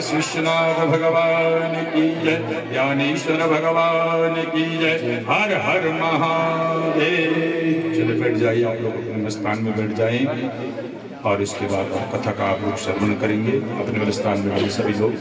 विश्वनाथ भगवान की जय, ज्ञानेश्वर भगवान की जय, हर हर महादेव। चले बैठ जाइए, आप लोग अपने स्थान में बैठ जाएं और इसके बाद कथा का आप लोग श्रवण करेंगे। अपने स्थान में बैठे सभी लोग।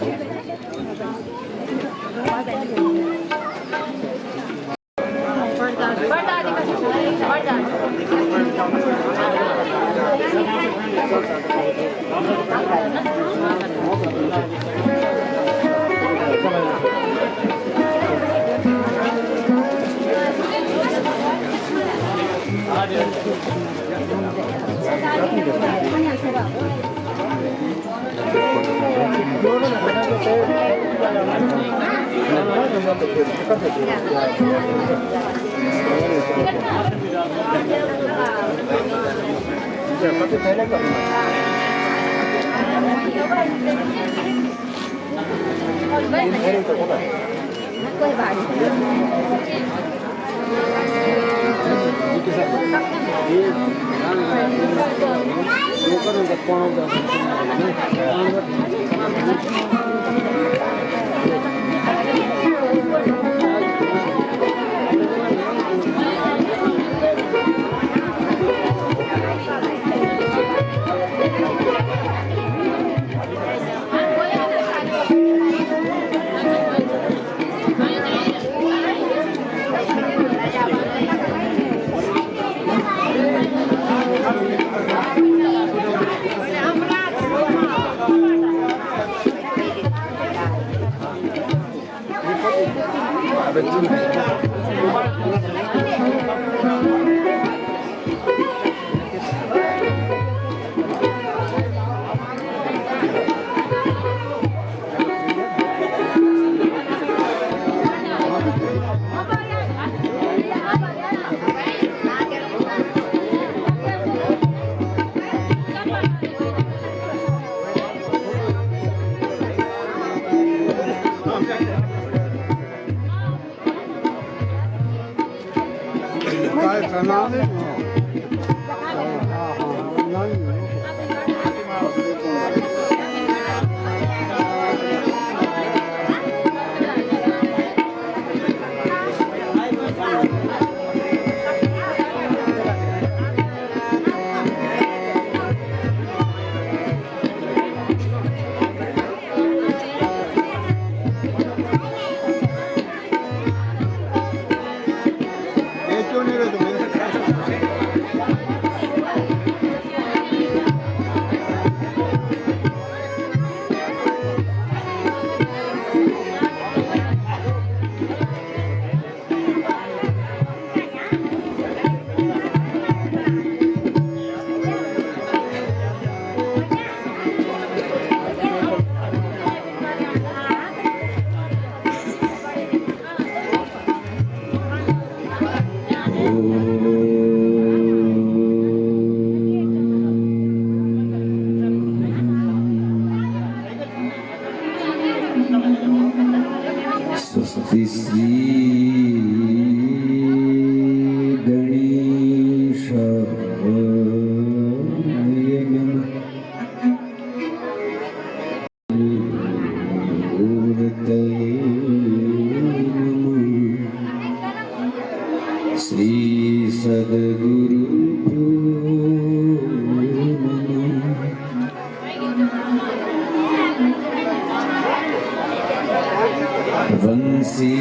वंशी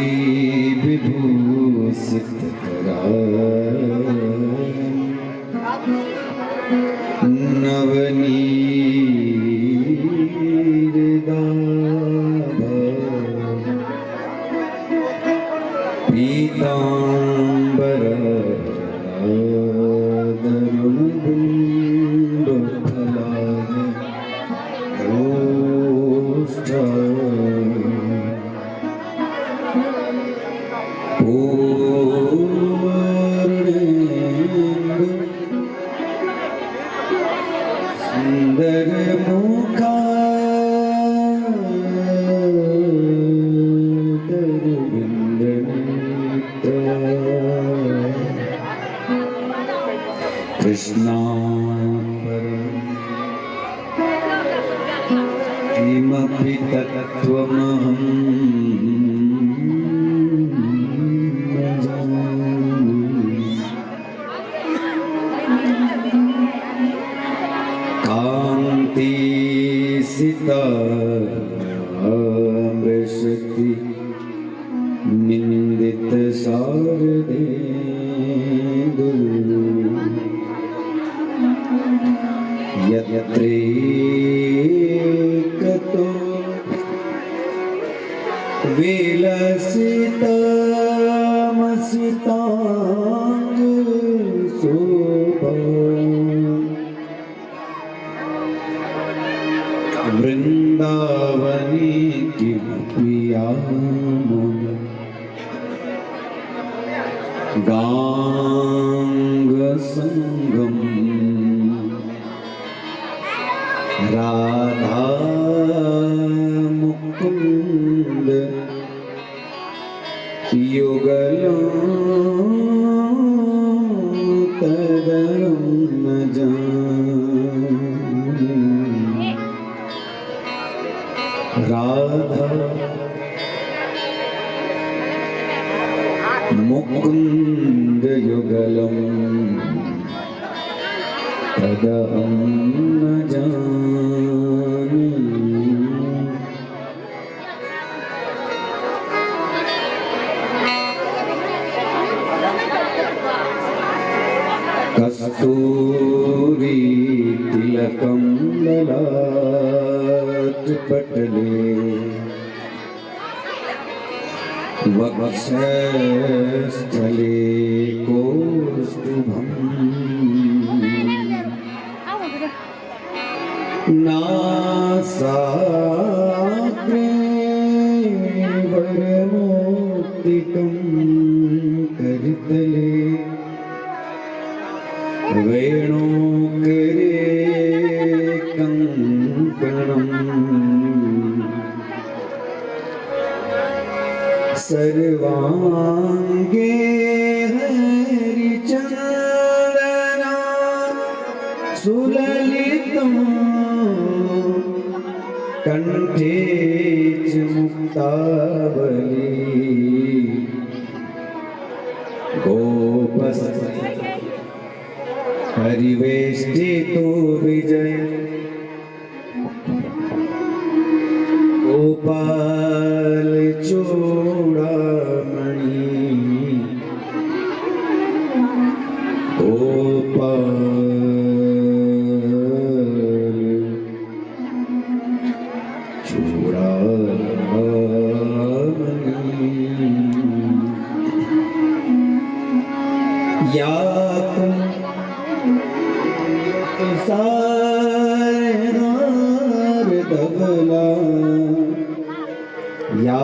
विभूषित पीतांबर सुंदर मुखा कृष्णा किमपि तत्त्वमहं न जानामि। कान्ति सिता वृषति निन्दित शारदे यत्रेकतो विलसितामसितांग शोभा वृंदावनी किमपि आमोद गांग संगम राधा मुकुंद युगलों तरम न जाने। राधा मुकुंद युगलम तदहं न जाने। कस्तूरी तिलकं ललाटपटले वक्षस्थले कौस्तुभम् नासाग्रे वरमोक्तिकं करतले वेणुकरे कंकणम् सर्वांगे हरिचंदना सुललितम् कंठे च मुक्तावली गोपस् परिवेष्टितो विजय गोपाल चूड़ामणि गोपाल चूड़ामणि या सार धवला या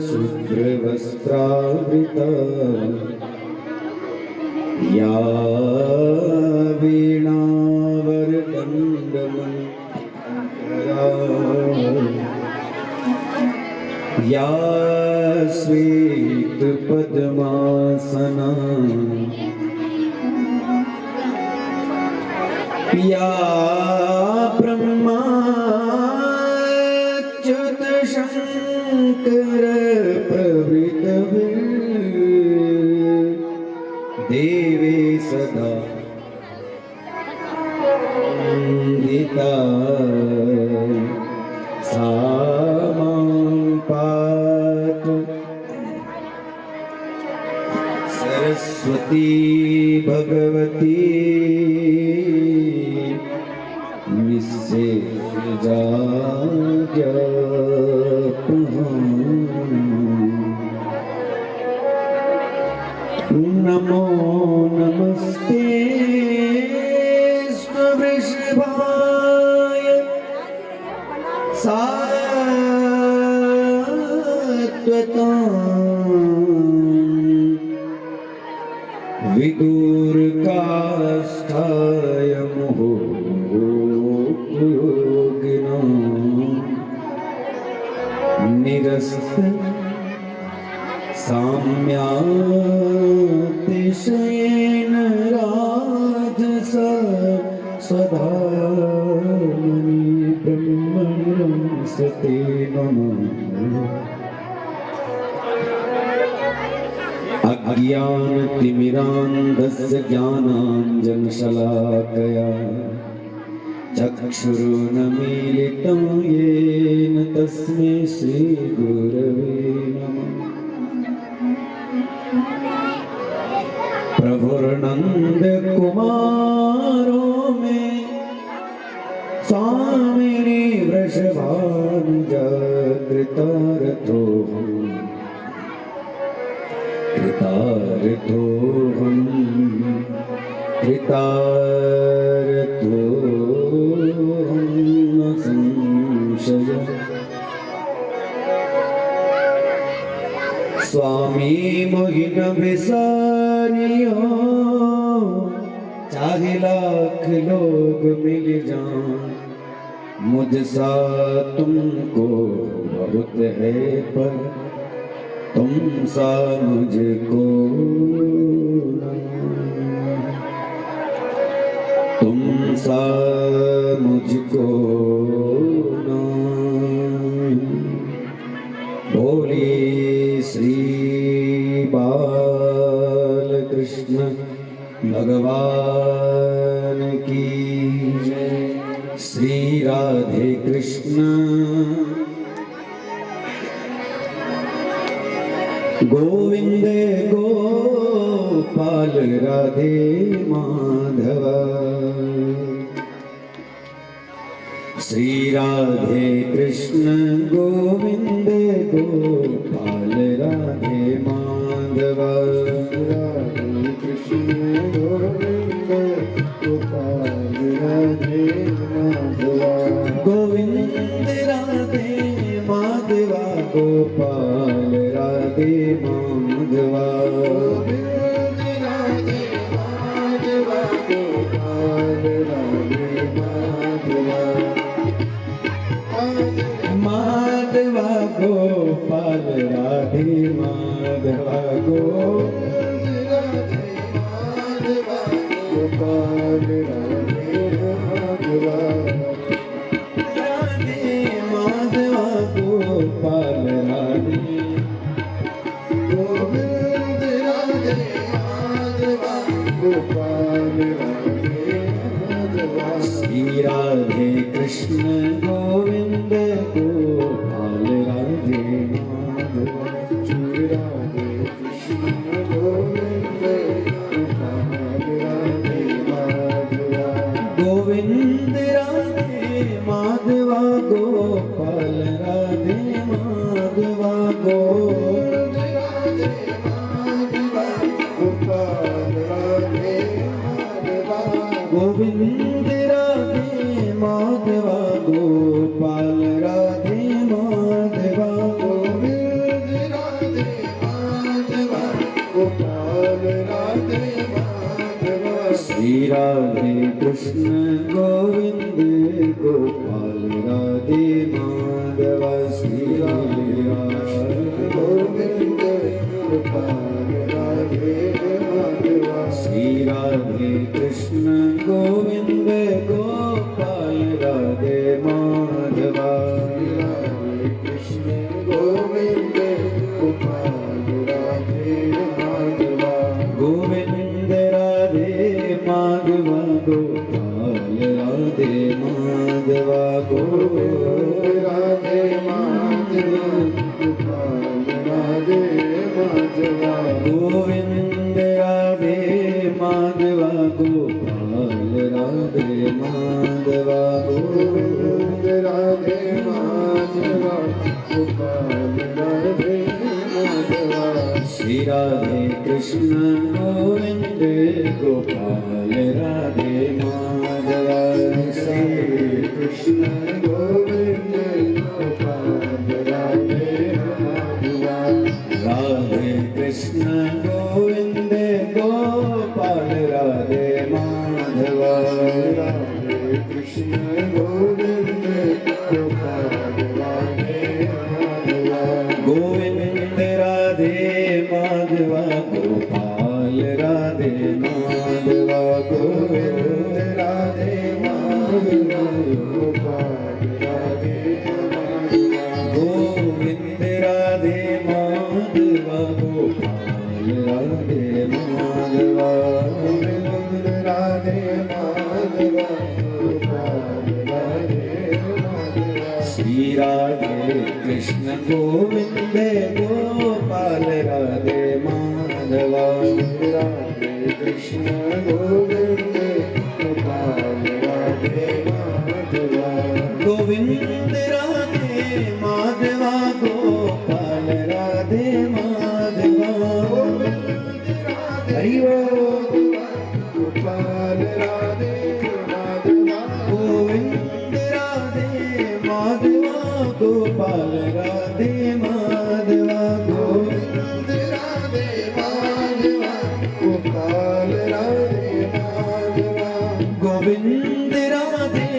शुभ्रवस्त्रावृता या वीणावरदण्डमण्डला या श्वेतपद्मासना या ब्रह्माच्युत शंकर प्रभृतवे देवे सदा वन्दिता सा मां पातु सरस्वती भगवती नमो नमस्ते वृषभाय सात्वतां विदुरकाष्ठाय मुहुः यस्त साम्यातिशयेन राजस स्वधामनि ब्रह्मणि रंसते नमः। अज्ञानतिमिरान्धस्य ज्ञानाञ्जनशलाकया चक्षुरुन्मीलितं येन तस्मै श्रीगुरवे नमः। प्रभुर्नन्दकुमारो मे स्वामिनि वृषभानुजा कृतार्थोऽहम् न संशयः। स्वामी मोहिन बिसारियो चाहे लाख लोग मिल जाएं, मुझसा तुमको बहुत है पर तुम सा मुझको तुम सा मुझको ना। बोले श्री बालकृष्ण भगवान की जय। श्री राधे कृष्ण गोविंद गोपाल राधे माधव। श्री राधे कृष्ण गोविंद गोपाल राधे माधव। राधे कृष्ण गोविंद गोपाल राधे माधव। गोविंद राधे माधव गोपाल राधे माधव। गोविंद राधे माधव गोपाल राधे माधव। माधव गोपाल राधे माधव। गोविंद राधे माधव गोपाल राधे माधव। राधे माधव गोपाल राधे। गोविंद राधे माधव गोपाल राधे माधव। श्री राधे कृष्ण गोविंद गोपाल राधे माधव। श्री राधे कृष्ण गोविंद गोपाल राधे माधव। गोविंद राधे माधव गोपाल राधे माधव। गोविंद राधे माधव गोपाल राधे माधव। गोविंद राधे माधव गोपाल राधे माधव। गोविंद राधे माधव गोपाल राधे माधव। श्री राधे कृष्ण गोविंद गोपाल राधे माधव। श्री राधे गोविंद गोपाल राधे माधव। श्री राधे कृष्ण गोविंद गोपाल राधे माधव। श्री राधे कृष्ण गोविंद गोपाल राधे माधव। गोविंद राधे माधव गोपाल राधे माधव। गोविंद राधे माधव गोपाल राधे माधव। गोविंद राधे माधव गोपाल राधे माधव। गोविंद राधे माधव गोपाल राधे माधव। श्री राधे कृष्ण गोविंद गोपाल राधे माधव। श्री कृष्ण गोविंद गोपाल राधे माधव। राधे कृष्ण गोविंद गोपाल राधे माधव। राधे कृष्ण गोविंद गोपाल राधे माधव। राधे कृष्ण गोविंद गोपाल राधे माधवा राधे कृष्ण गोविंद गोपाल राधे माधवा गोविंद राधे माधवा गोपाल राधे माधवा हरि गोपाल राधे माधवा गोविंद राधे माधवा गोपाल राधे माधवा गोविंद राधे माधवा गोपाल राधे माधवा गोविंद राधे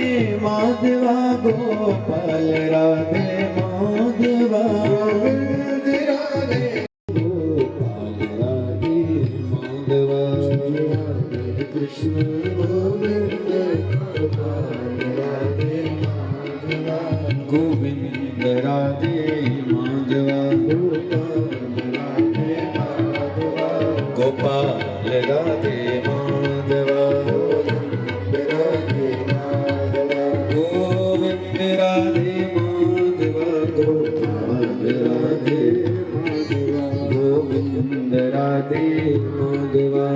माधवा गोपाल राधे माधवा गोविंद राधे गोपाल राधे माधवा कृष्ण गोविंद गोपाल राधे माधवा गोविंद राधे माधवा गोपाल राधे माधवा गोविंद राधे माधवा गोपाल राधे माधवा गोविंद राधे माधवा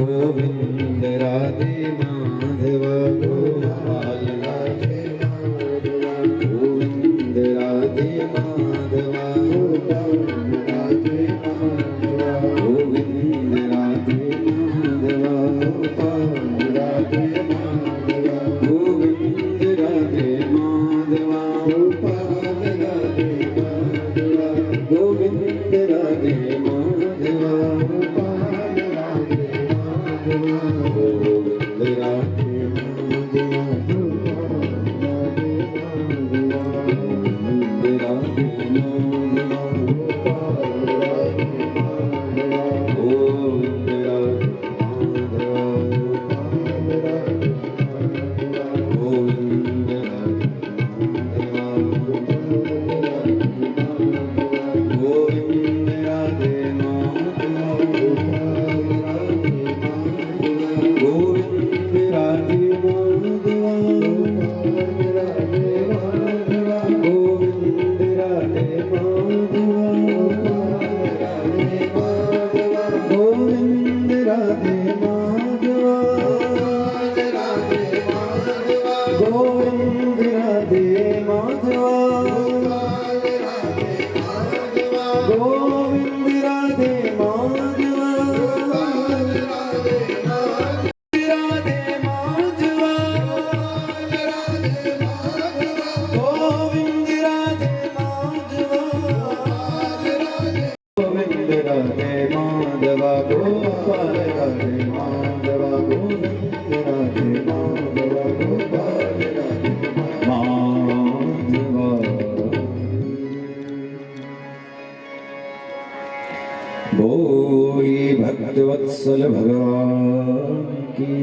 गोविंद राधे माधवा गोपाल राधे माधवा गोविंद राधे माधवा गोविंद राधे माधवा गोपाल राधे माधवा गोविंद राधे माधवा गोपाल राधे माधवा गोविंद राधे माधवा गोपाल राधे गोविंद राधे माधवा गोविंद राधे माधवा गोविंद राधे माधवा गोविंद राधे माधवा गोविंद राधे माधवा गोविंद राधे माधवा गोविंद राधे माधवा गोविंद राधे माधवा गोविंद राधे माधवा गोविंद राधे माधवा राधे माधवा गोविंद राधे माधवा गोविंद राधे माधवा गोपाल राधे माधवा गोविंद राधे माधवा गोपाल राधे माधवा बोली भक्तवत्सल भगवान की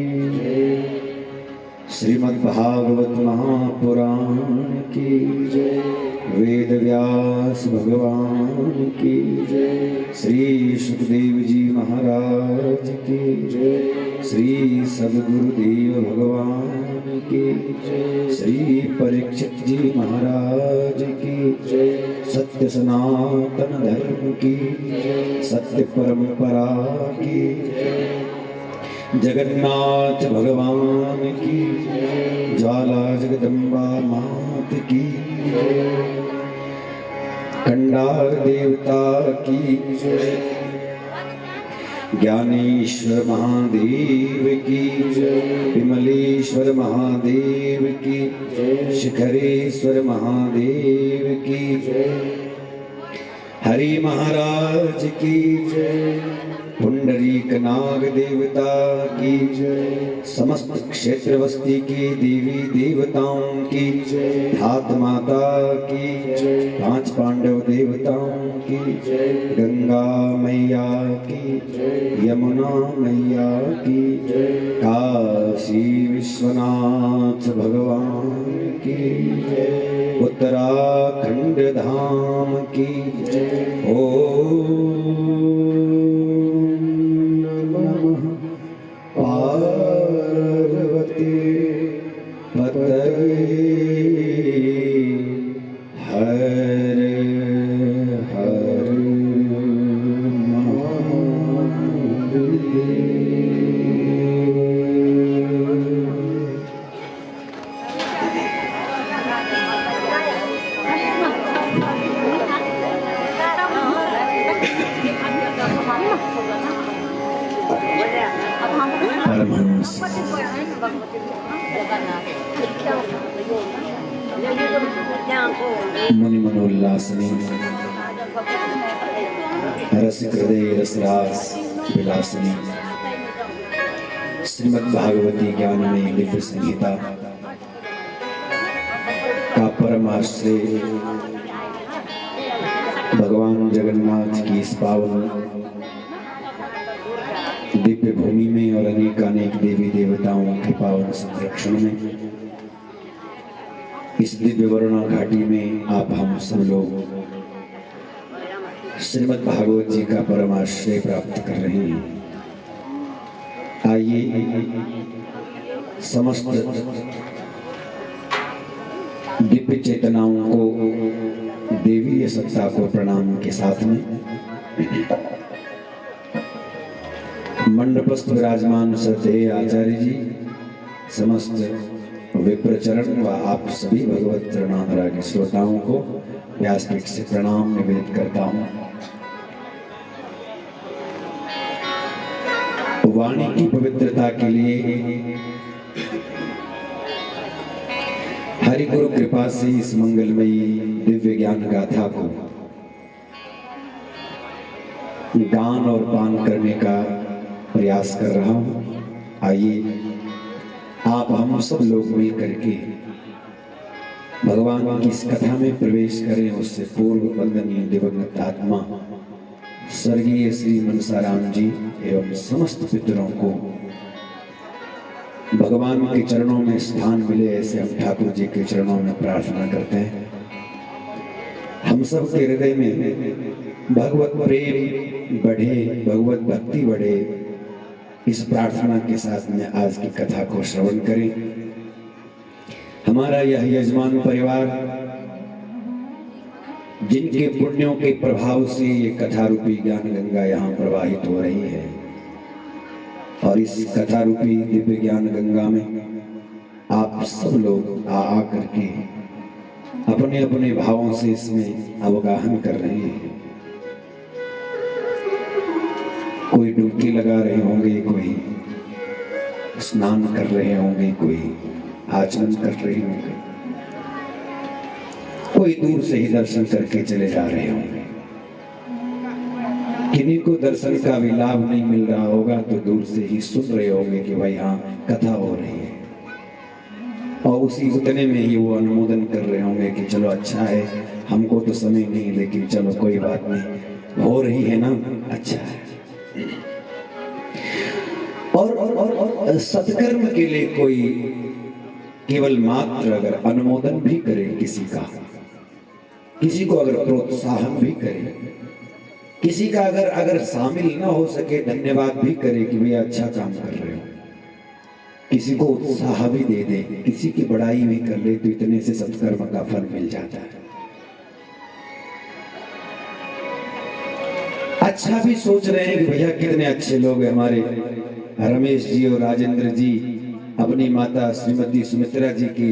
श्रीमद् भागवत महापुराण की जय वेद व्यास भगवान की जय श्री सुखदेव जी महाराज की जय श्री सद्गुरुदेव भगवान की जय श्री परीक्षित जी महाराज की जय सत्य सनातन धर्म की जय सत्य परंपरा की जय जगन्नाथ भगवान की ज्वाला जगदम्बा मात की कंडार देवता की ज्ञानेश्वर महादेव की विमलेश्वर महादेव की शिखरेश्वर महादेव की हरि महाराज की पुंडरीक नाग देवता की समस्त क्षेत्रवस्ती की देवी देवताओं की हाथ माता की पांच पांडव देवताओं की गंगा मैया की यमुना मैया की काशी विश्वनाथ भगवान की उत्तराखंड धाम की पार्वती पतये परमहंस मुनि मनोल्लासिनी रसिक हृदय रसरास विलासिनी श्रीमद् भागवती ज्ञानमयी दिव्य संहिता का परम आश्रय भगवान जगन्नाथ की इस पावन दिव्य भूमि में और अनेकानेक देवी देवताओं के पावन संरक्षण में इस दिव्य वरुणा घाटी में आप हम सब लोग श्रीमद् भागवत जी का परमाश्रय प्राप्त कर रहे हैं। आइए समस्त दिव्य चेतनाओं को देवीय सत्ता को प्रणाम के साथ में मंडपस्थ विराजमान श्रद्धेय आचार्य जी, समस्त विप्रचरण व आप सभी भगवत चरणानुरागी श्रोताओं को व्यासपीठ से प्रणाम निवेदित करता हूँ। वाणी की पवित्रता के लिए हरि गुरु कृपा से इस मंगलमयी दिव्य ज्ञान गाथा को दान और पान करने का प्रयास कर रहा हूं। आइए आप हम सब लोग मिल करके भगवान की इस कथा में प्रवेश करें। उससे पूर्व वंदनीय दिवंगत आत्मा स्वर्गीय श्री मनसाराम जी एवं समस्त पितरों को भगवान के चरणों में स्थान मिले, ऐसे हम ठाकुर जी के चरणों में प्रार्थना करते हैं। हम सब के हृदय में भगवत प्रेम बढ़े, भगवत भक्ति बढ़े, इस प्रार्थना के साथ में आज की कथा को श्रवण करें। हमारा यह यजमान परिवार जिनके पुण्यों के प्रभाव से ये कथा रूपी ज्ञान गंगा यहाँ प्रवाहित हो रही है और इस कथा रूपी दिव्य ज्ञान गंगा में आप सब लोग आ करके अपने अपने भावों से इसमें अवगाहन कर रहे हैं। कोई डुबकी लगा रहे होंगे, कोई स्नान कर रहे होंगे, कोई आचमन कर रहे होंगे, कोई दूर से ही दर्शन करके चले जा रहे होंगे। किन्हीं को दर्शन का भी लाभ नहीं मिल रहा होगा तो दूर से ही सुन रहे होंगे कि भाई हाँ कथा हो रही है, और उसी उतने में ही वो अनुमोदन कर रहे होंगे कि चलो अच्छा है, हमको तो समय नहीं लेकिन चलो कोई बात नहीं, हो रही है ना, अच्छा है। और सत्कर्म के लिए कोई केवल मात्र अगर अनुमोदन भी करे, किसी को अगर प्रोत्साहन भी करे, किसी का अगर शामिल ना हो सके धन्यवाद भी करे कि भैया अच्छा काम कर रहे हो, किसी को उत्साह भी दे दे, किसी की बड़ाई भी कर ले, तो इतने से सत्कर्म का फल मिल जाता है। अच्छा भी सोच रहे हैं कि भैया कितने अच्छे लोग हैं हमारे रमेश जी और राजेंद्र जी, अपनी माता श्रीमती सुमित्रा जी की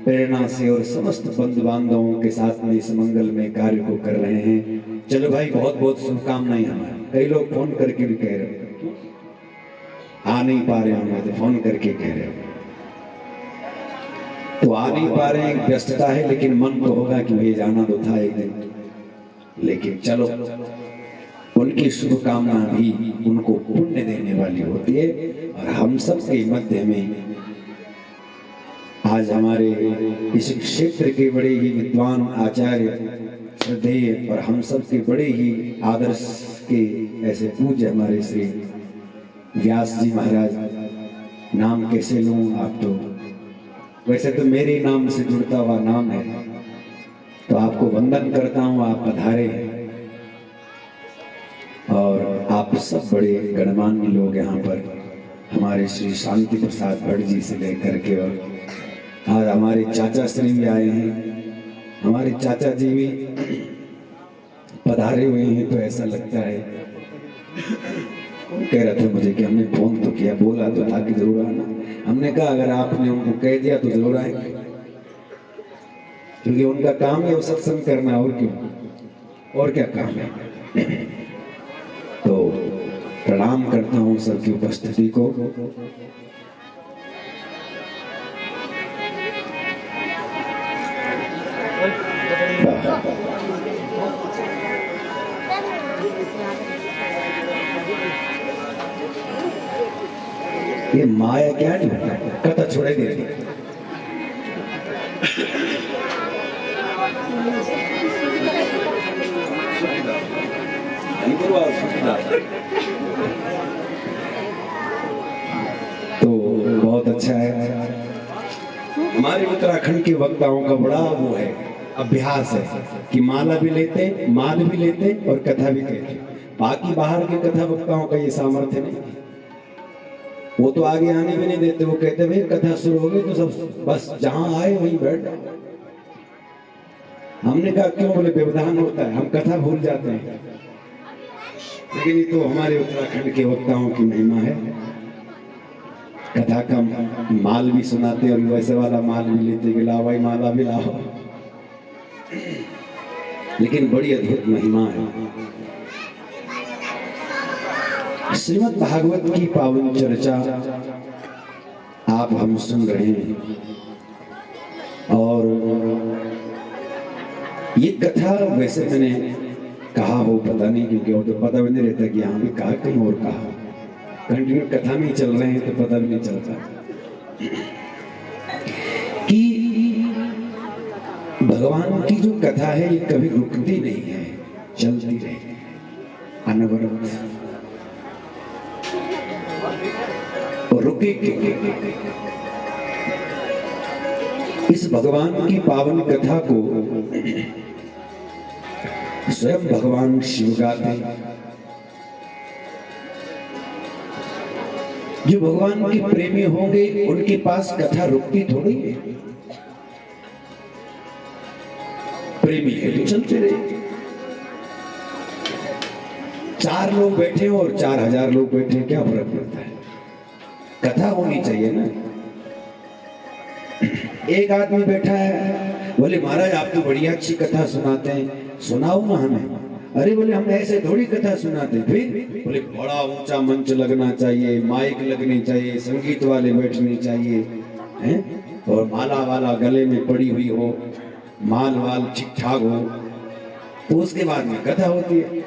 प्रेरणा से और समस्त बंधु बांधवों के साथ में इस मंगल में कार्य को कर रहे हैं। चलो भाई बहुत बहुत शुभकामनाएं हमारी। कई लोग फोन करके भी कह रहे हो, आ नहीं पा रहे होंगे तो फोन करके कह रहे हो, तो आ नहीं पा रहे हैं, व्यस्तता है, लेकिन मन तो होगा कि भाई जाना तो था एक दिन, लेकिन चलो उनकी शुभकामना भी उनको पुण्य देने वाली होती है। और हम सब के मध्य में आज हमारे इस क्षेत्र के बड़े ही विद्वान आचार्य श्रद्धेय और हम सब के बड़े ही आदर्श के ऐसे पूज्य हमारे श्री व्यास जी महाराज, नाम कैसे लूं, आप तो वैसे तो मेरे नाम से जुड़ता हुआ नाम है, तो आपको वंदन करता हूं, आप पधारे और आप सब बड़े गणमान्य लोग यहाँ पर, हमारे श्री शांति प्रसाद भट्ट जी से लेकर के, और आज हमारे चाचा श्री भी आए हैं, हमारे चाचा जी भी पधारे हुए हैं। तो ऐसा लगता है, कह रहे थे मुझे कि हमने फोन तो किया, बोला तो था कि जरूर आना। हमने कहा अगर आपने उनको कह दिया तो जरूर आएंगे, क्योंकि उनका काम है वो सत्संग करना, और क्यों, और क्या काम है। तो प्रणाम करता हूं सबकी उपस्थिति को। ये माया क्या नहीं कथा छोड़े दे तो बहुत अच्छा है। हमारे उत्तराखंड के वक्ताओं का बड़ा वो है, अभ्यास है कि माला भी लेते, माल भी लेते और कथा भी कहते। बाकी बाहर के कथा वक्ताओं का ये सामर्थ्य नहीं, वो तो आगे आने भी नहीं देते। वो कहते भाई कथा शुरू हो गई तो सब बस जहां आए वहीं बैठ जाओ। हमने कहा क्यों? बोले व्यवधान होता है, हम कथा भूल जाते हैं। लेकिन ये तो हमारे उत्तराखंड के वक्ताओं की महिमा है। कथा का माल भी सुनाते और वैसे वाला माल भी लेते कि लाओ भाई माला भी लाओ। लेकिन बड़ी अद्भुत महिमा है। श्रीमद् भागवत की पावन चर्चा आप हम सुन रहे हैं और ये कथा वैसे मैंने कहा हो पता नहीं, क्योंकि वो तो पता भी नहीं रहता कि यहाँ भी कहा कहीं और कहा। कंटिन्यू कथा में ही चल रहे हैं तो पता भी नहीं चलता कि भगवान की जो कथा है ये कभी रुकती नहीं है, चलती रहेगी अनवरत और रुकेगी। इस भगवान की पावन कथा को स्वयं भगवान शिव गाते। जो भगवान के प्रेमी होंगे उनके पास कथा रुकती थोड़ी है। प्रेमी है तो चलते रहे। 4 लोग बैठे हो और 4000 लोग बैठे, क्या फर्क पड़ता है? कथा होनी चाहिए ना। एक आदमी बैठा है, बोले महाराज आप तो बढ़िया अच्छी कथा सुनाते हैं, सुनाओ ना हमें। अरे बोले हम ऐसे थोड़ी कथा सुनाते। फिर बोले बड़ा ऊंचा मंच लगना चाहिए, माइक लगनी चाहिए, संगीत वाले बैठने चाहिए हैं, और माला वाला गले में पड़ी हुई हो, माल वाल ठीक ठाक हो, तो उसके बाद में कथा होती है।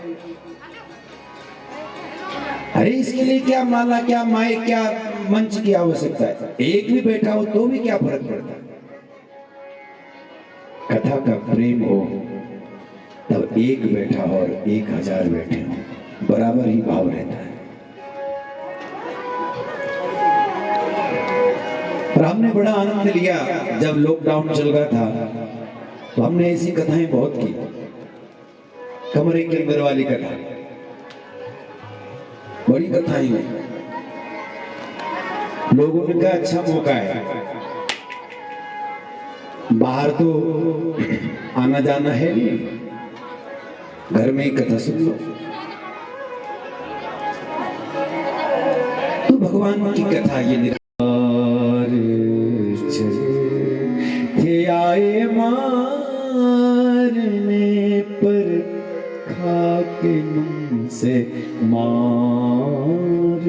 अरे इसके लिए क्या माला, क्या माइक, क्या मंच की आवश्यकता है? एक भी बैठा हो तो भी क्या फर्क पड़ता है? कथा का प्रेम हो तब एक बैठा हो और 1000 बैठे हो, बराबर ही भाव रहता है। और हमने बड़ा आनंद लिया जब लॉकडाउन चल रहा था, तो हमने ऐसी कथाएं बहुत की। कमरे के अंदर वाली कथा, बड़ी कथाएं हैं। लोगों ने कहा अच्छा मौका है, बाहर तो आना जाना है नहीं, घर में ही कथा सुन लो। तो भगवान की कथा ये थे आए मारने पर खाके मुंह से मार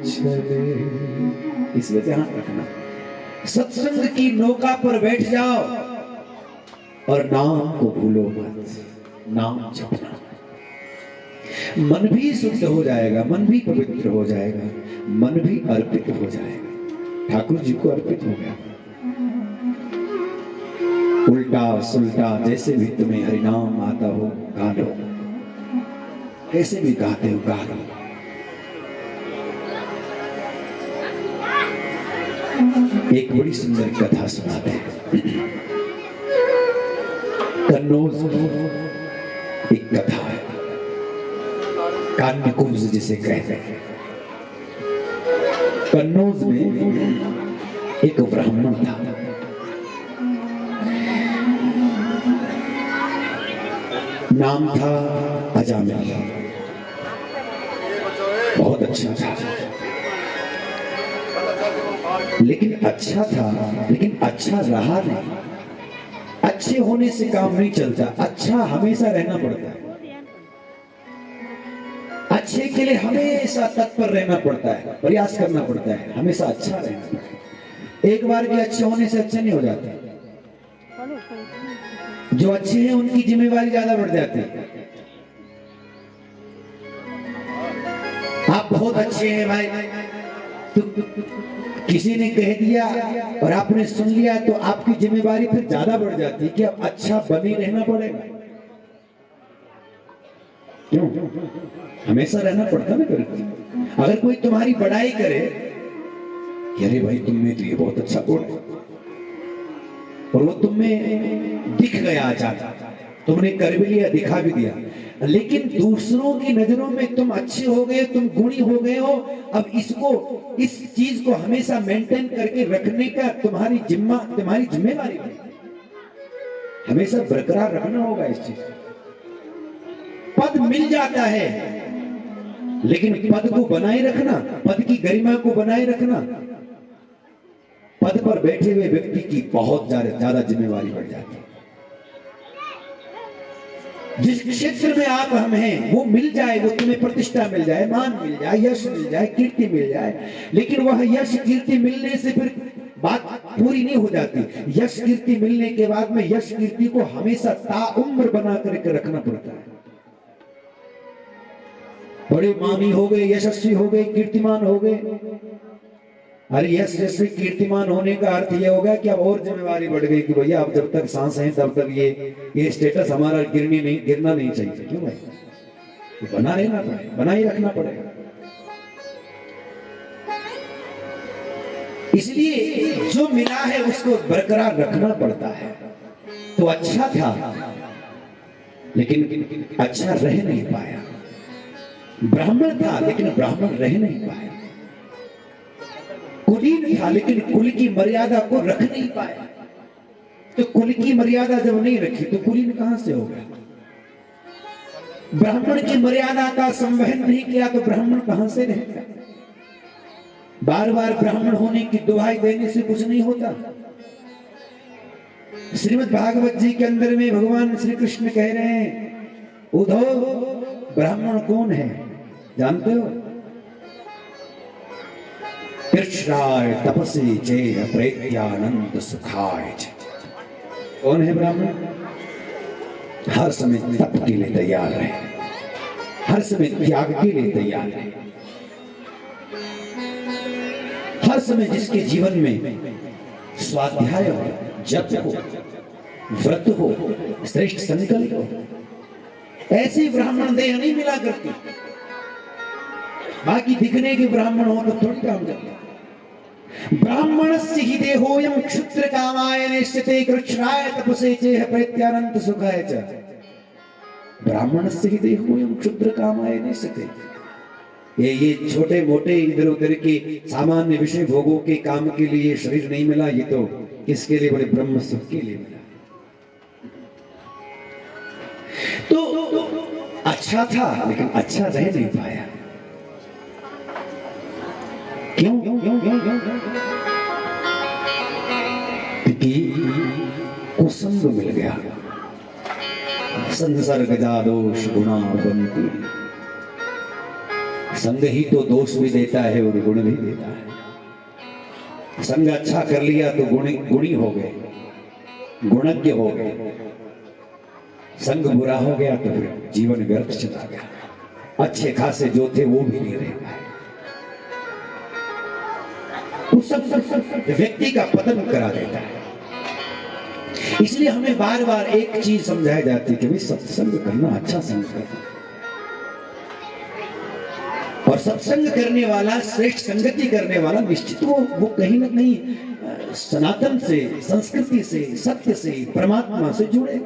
चले। इसमें ध्यान रखना, सत्संग की नौका पर बैठ जाओ और नाम को भूलो मत, नाम जपना। मन भी शुद्ध हो जाएगा, मन भी पवित्र हो जाएगा, मन भी अर्पित हो जाएगा। ठाकुर जी को अर्पित हो गया। उल्टा सुल्टा जैसे भी तुम्हें हरिनाम आता हो गा लो, कैसे भी गाते हो गा लो। एक बड़ी सुंदर कथा सुनाते हैं। कन्नौज एक कथा है, कान्यकुब्ज जिसे कहते हैं। कन्नौज में एक ब्राह्मण था। नाम था अजामिल। बहुत अच्छा था, लेकिन अच्छा था, लेकिन अच्छा रहा नहीं। अच्छे होने से काम नहीं चलता, अच्छा हमेशा रहना पड़ता है। अच्छे के लिए हमेशा तत्पर रहना पड़ता है, प्रयास करना पड़ता है, हमेशा अच्छा रहना पड़ता है। एक बार के अच्छे होने से अच्छे नहीं हो जाते। जो अच्छे हैं उनकी जिम्मेवारी ज्यादा बढ़ जाती है। आप बहुत अच्छे हैं भाई, तो किसी ने कह दिया और आपने सुन लिया तो आपकी जिम्मेवारी फिर ज्यादा बढ़ जाती है कि अब अच्छा बने रहना पड़ेगा। क्यों? हमेशा रहना पड़ता ना करके। अगर कोई तुम्हारी बड़ाई करे कि अरे भाई तुम में तो ये बहुत अच्छा गुण है, और वो तुम में दिख गया अचानक, तुमने कर भी लिया, दिखा भी दिया, लेकिन दूसरों की नजरों में तुम अच्छे हो गए, तुम गुणी हो गए हो। अब इस चीज को हमेशा मेंटेन करके रखने का तुम्हारी जिम्मेवारी है। हमेशा बरकरार रखना होगा इस चीज। पद मिल जाता है, लेकिन पद को बनाए रखना, पद की गरिमा को बनाए रखना, पद पर बैठे हुए व्यक्ति की बहुत ज्यादा जिम्मेवारी बढ़ जाती है। जिस क्षेत्र में आप हम हैं वो मिल जाए, वो तुम्हें प्रतिष्ठा मिल जाए, मान मिल जाए, यश मिल जाए, कीर्ति मिल जाए, लेकिन वह यश कीर्ति मिलने से फिर बात पूरी नहीं हो जाती। यश कीर्ति मिलने के बाद में यश कीर्ति को हमेशा ताउम्र बना करके रखना पड़ता है। बड़े मानी हो गए, यशस्वी हो गए, कीर्तिमान हो गए, अरे यशस्वी कीर्तिमान होने का अर्थ यह होगा कि अब और जिम्मेवारी बढ़ गई कि भैया अब जब तक सांस है तब तक ये स्टेटस हमारा गिरना नहीं चाहिए। क्यों भाई? बना रहना पड़ेगा, बना ही रखना पड़ेगा। इसलिए जो मिला है उसको बरकरार रखना पड़ता है। तो अच्छा था लेकिन अच्छा रह नहीं पाया, ब्राह्मण था लेकिन ब्राह्मण रह नहीं पाया, कुलीन था लेकिन कुल की मर्यादा को रख नहीं पाया। तो कुल की मर्यादा जब नहीं रखी तो कुलीन कहां से होगा? ब्राह्मण की मर्यादा का संवहन नहीं किया तो ब्राह्मण कहां से रहेगा? बार बार ब्राह्मण होने की दुहाई देने से कुछ नहीं होता। श्रीमद् भागवत जी के अंदर में भगवान श्री कृष्ण कह रहे हैं, उद्धव ब्राह्मण कौन है जानते हो? कृष्णाय तपसी चेह प्रेत्यानंद सुखाय। कौन है ब्राह्मण? हर समय तप के लिए तैयार रहे, हर समय त्याग के लिए तैयार रहे, हर समय जिसके जीवन में स्वाध्याय हो, जप हो, व्रत हो, श्रेष्ठ संकल्प हो, ऐसी ब्राह्मण देह नहीं मिला करती। बाकी दिखने के ब्राह्मण हो तो थोड़ी काम करते। ब्राह्मणस्य हि देहोयं क्षुद्र कामाय निश्चिते कृच्छ्राय तपसे चेह प्रत्यानंद सुखाय च। ब्राह्मणस्य हि देहोयं क्षुद्र कामाय निश्चिते। ये छोटे मोटे इधर उधर के सामान्य विषय भोगों के काम के लिए शरीर नहीं मिला, ये तो किसके लिए? बड़े ब्रह्म सुख के लिए मिला। तो अच्छा था लेकिन अच्छा रह नहीं पाया। क्यों? क्योंकि कुसंग मिल गया। संसर्गजा दोष गुणा बंती। संग ही तो दोष भी देता है और गुण भी देता है। संग अच्छा कर लिया तो गुणी हो गए, गुणज्ञ हो गए। संग बुरा हो गया तो फिर जीवन व्यर्थ चला गया। अच्छे खासे जो थे वो भी नहीं रह पाए। व्यक्ति का पतन करा देता है। इसलिए हमें बार बार एक चीज समझाई जाती है कि भाई सत्संग करना, अच्छा संग करना, और सत्संग करने वाला, श्रेष्ठ संगति करने वाला निश्चित वो कहीं ना कहीं सनातन से, संस्कृति से, सत्य से, परमात्मा से जुड़े।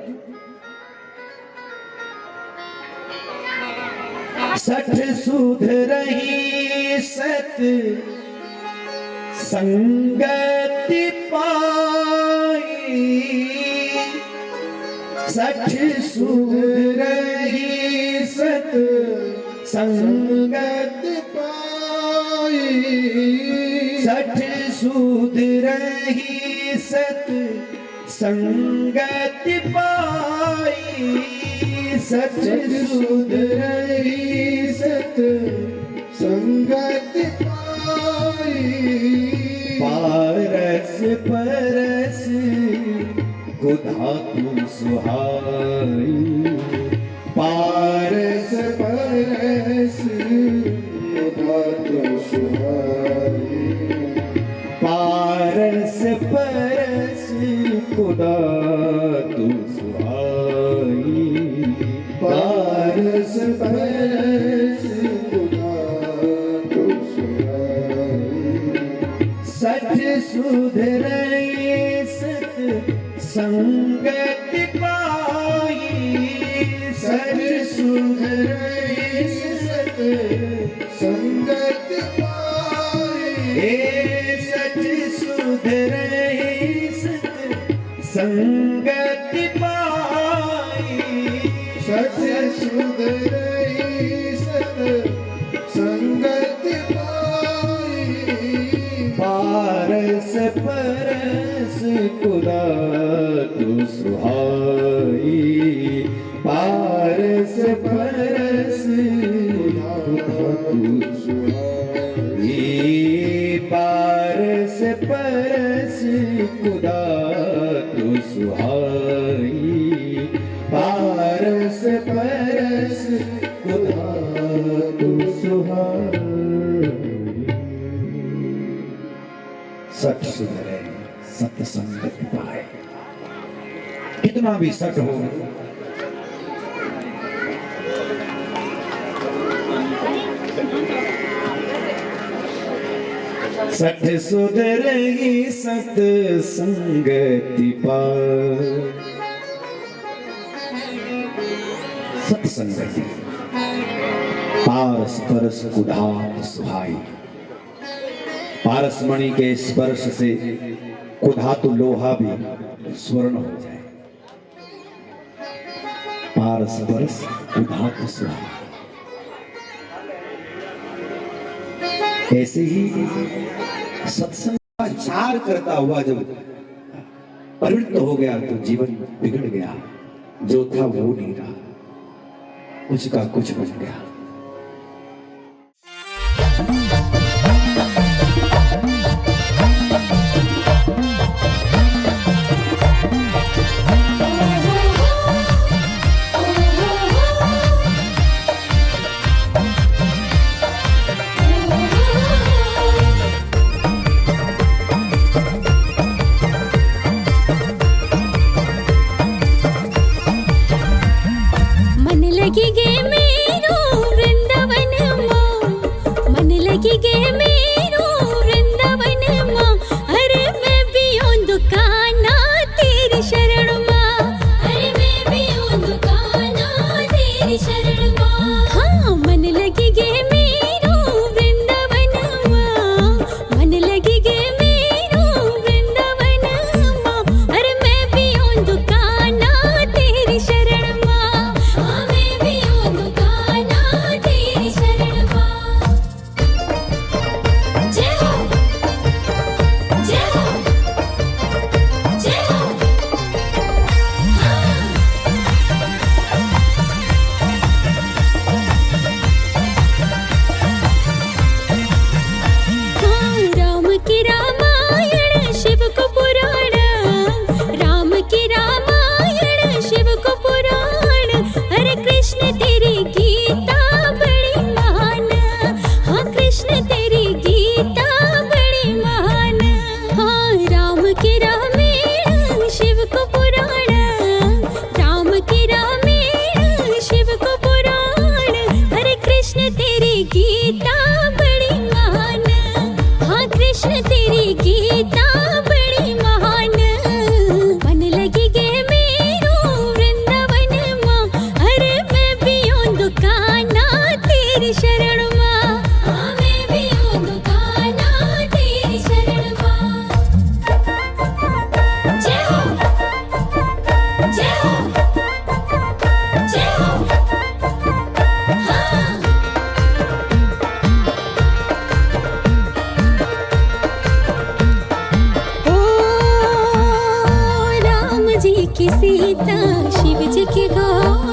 सठ सुध रही सत संगति पाई, सठ सुध रही सत संगत पाई, सठ सुध रही सत संगत पाई। सच सुध रही सत संगत पाई पारस परस कुधा तू सुहाई पारस परस कुधा तू सुहाई पारस परस कुधा तू सुहाई पारस परस कुधा तू सुहाई सच सुध रही सत संगत पाई सच सुध रही सत संगत पाई सच सुध रही सत संगत पाई सच सुध रही सत संगत पाई पारस परस कुधा तू सुहाई पारस परस कुधा तू सुहाई पारस परस कुधा तू सुहाई पारस परस कुधा तू सुहाई सठ सुधरे सत्संगत पाए कितना भी सठ हो सठ सुधरही सत संगति पाए सत्संगति पारस परस कुधात सुहाई पारस मणि के स्पर्श से कुधातु लोहा भी स्वर्ण हो जाए पारस परस कुधातु सुहाई ऐसे ही सत्संग का चार करता हुआ जब प्रवृत्त हो गया तो जीवन बिगड़ गया जो था वो नहीं रहा कुछ का कुछ बन गया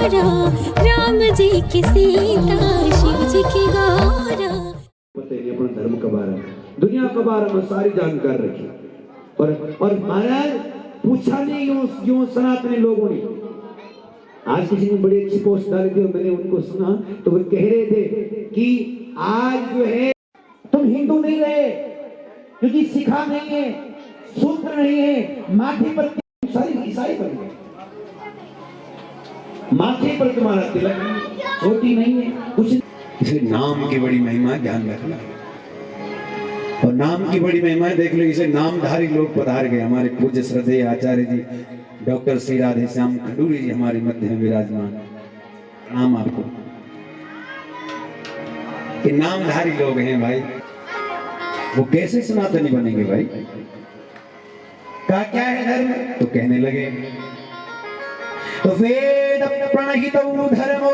गौरा, राम जी की सीता, शिव जी की गौरा। पता ही नहीं अपना धर्म के बारे में, दुनिया के बारे में सारी जानकारी रखी। और महाराज पूछा नहीं क्यों सनातनी लोगों ने। आज किसी ने बड़ी अच्छी पोस्ट डाली थी और मैंने उनको सुना तो वो कह रहे थे कि आज जो है तुम हिंदू नहीं रहे क्योंकि सिखा नहीं है, सूत्र नहीं है, माथे पर सारी ईसाई बन गए। माथे पर तुम्हारा तिलक नहीं, छोटी नहीं है कुछ। इसे नाम की बड़ी महिमा है, ध्यान रखना। और नाम की बड़ी महिमा है, देख लो इसे नामधारी लोग पधार गए। हमारे पूज्य श्रद्धेय आचार्य जी डॉक्टर श्री राधे श्याम खडूरी जी हमारे मध्य में विराजमान। नाम आपको कि नामधारी लोग हैं भाई, वो कैसे सनातनी बनेंगे भाई? क्या है धर्म? तो कहने लगे वेद प्रणहितो धर्मो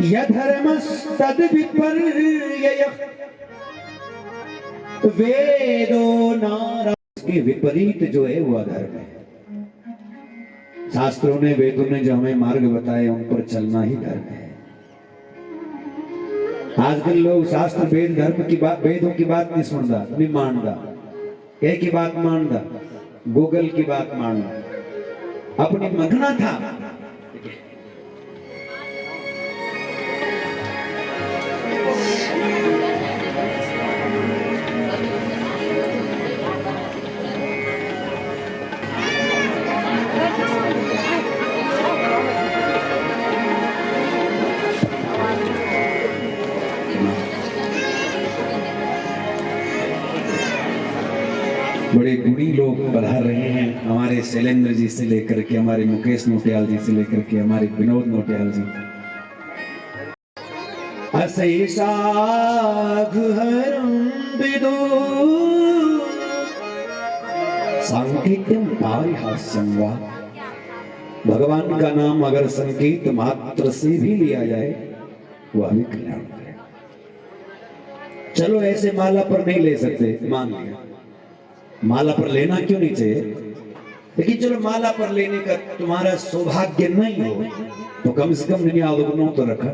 यधर्मस्तद विपर्ययः वेदो नारा। के विपरीत जो है वो अधर्म है। शास्त्रों ने वेदों ने जो हमें मार्ग बताए उन पर चलना ही धर्म है। आजकल लोग शास्त्र वेद धर्म की बात, वेदों की बात नहीं सुनता, नहीं मानता। कह की बात मानता, गूगल की बात मानता, अपनी मगना था। बड़े गुणी लोग पधार रहे हैं, हमारे शैलेंद्र जी से लेकर के हमारे मुकेश नोटियाल जी से लेकर के हमारे विनोद नोटियाल जी। अशेषाघहरं विदो सांकेत्यं पारिहास्यं वा। भगवान का नाम अगर संकेत मात्र से भी लिया जाए वह भी कल्याण है। चलो ऐसे माला पर नहीं ले सकते, मान लिया माला पर लेना क्यों नहीं चाहिए, लेकिन चलो माला पर लेने का तुम्हारा सौभाग्य नहीं हो तो कम से कम निन्यावगुणों तो रखा।